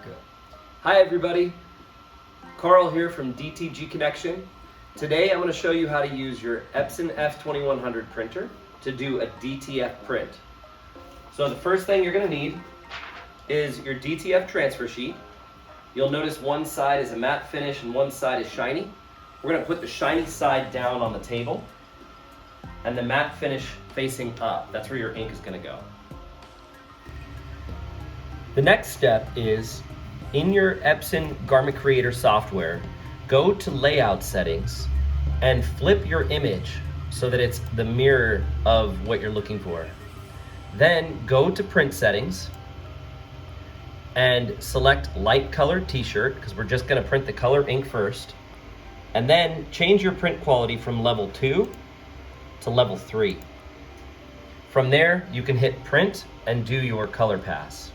Good. Hi everybody, Carl here from DTG Connection. Today I'm going to show you how to use your Epson F2100 printer to do a DTF print. So the first thing you're going to need is your DTF transfer sheet. You'll notice one side is a matte finish and one side is shiny. We're going to put the shiny side down on the table and the matte finish facing up. That's where your ink is going to go. The next step is, in your Epson Garment Creator software, go to Layout Settings and flip your image so that it's the mirror of what you're looking for. Then go to Print Settings and select Light Color T-shirt, because we're just going to print the color ink first. And then change your print quality from level 2 to level 3. From there, you can hit Print and do your color pass.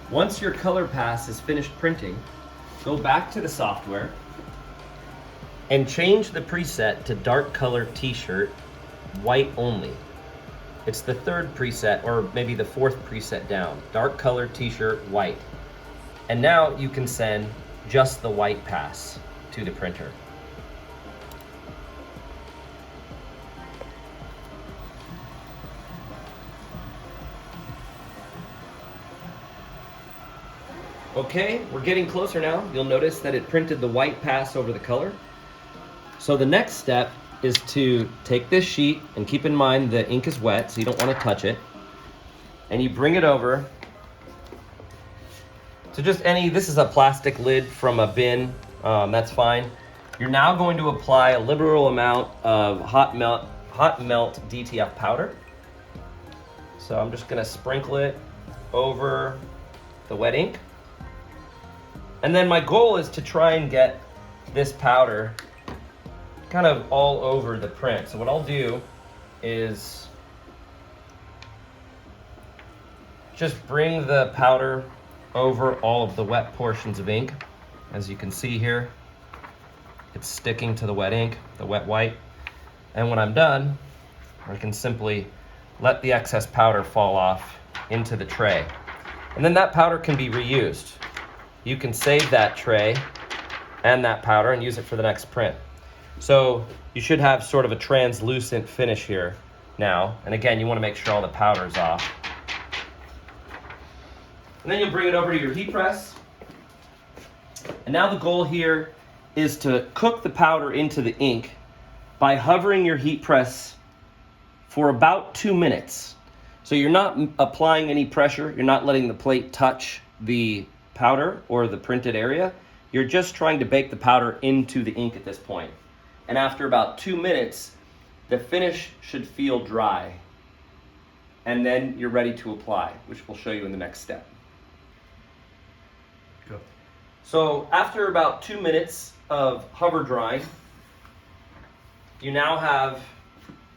Once your color pass is finished printing, go back to the software and change the preset to dark color t-shirt, white only. It's the third preset, or maybe the fourth preset down, dark color t-shirt, white. And now you can send just the white pass to the printer. Okay, we're getting closer now. You'll notice that it printed the white pass over the color. So the next step is to take this sheet, and keep in mind the ink is wet, so you don't want to touch it. And you bring it over to just this is a plastic lid from a bin, that's fine. You're now going to apply a liberal amount of hot melt DTF powder. So I'm just gonna sprinkle it over the wet ink. And then my goal is to try and get this powder kind of all over the print. So what I'll do is just bring the powder over all of the wet portions of ink. As you can see here, it's sticking to the wet ink, the wet white. And when I'm done, I can simply let the excess powder fall off into the tray. And then that powder can be reused. You can save that tray and that powder and use it for the next print. So you should have sort of a translucent finish here now. And again, you want to make sure all the powder's off. And then you'll bring it over to your heat press. And now the goal here is to cook the powder into the ink by hovering your heat press for about 2 minutes. So you're not applying any pressure. You're not letting the plate touch the powder or the printed area. You're just trying to bake the powder into the ink at this point. And after about 2 minutes, the finish should feel dry. And then you're ready to apply, which we'll show you in the next step. Go. So after about 2 minutes of hover drying, you now have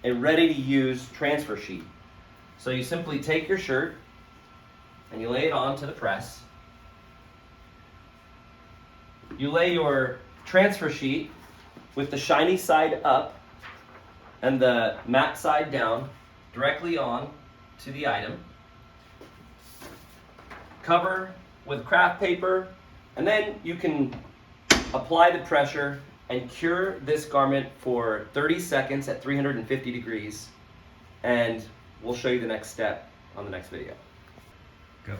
a ready to use transfer sheet. So you simply take your shirt and you lay it onto the press. You lay your transfer sheet with the shiny side up and the matte side down directly on to the item. Cover with craft paper, and then you can apply the pressure and cure this garment for 30 seconds at 350 degrees. And we'll show you the next step on the next video. Go.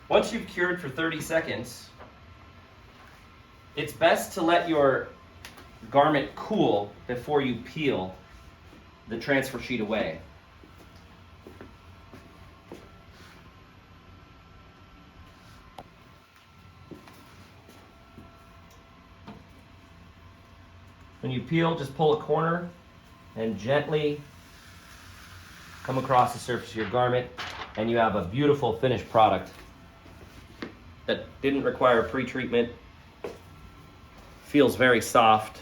Once you've cured for 30 seconds, it's best to let your garment cool before you peel the transfer sheet away. When you peel, just pull a corner and gently come across the surface of your garment, and you have a beautiful finished product that didn't require pre-treatment, feels very soft,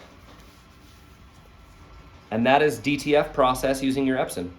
and that is DTF process using your Epson.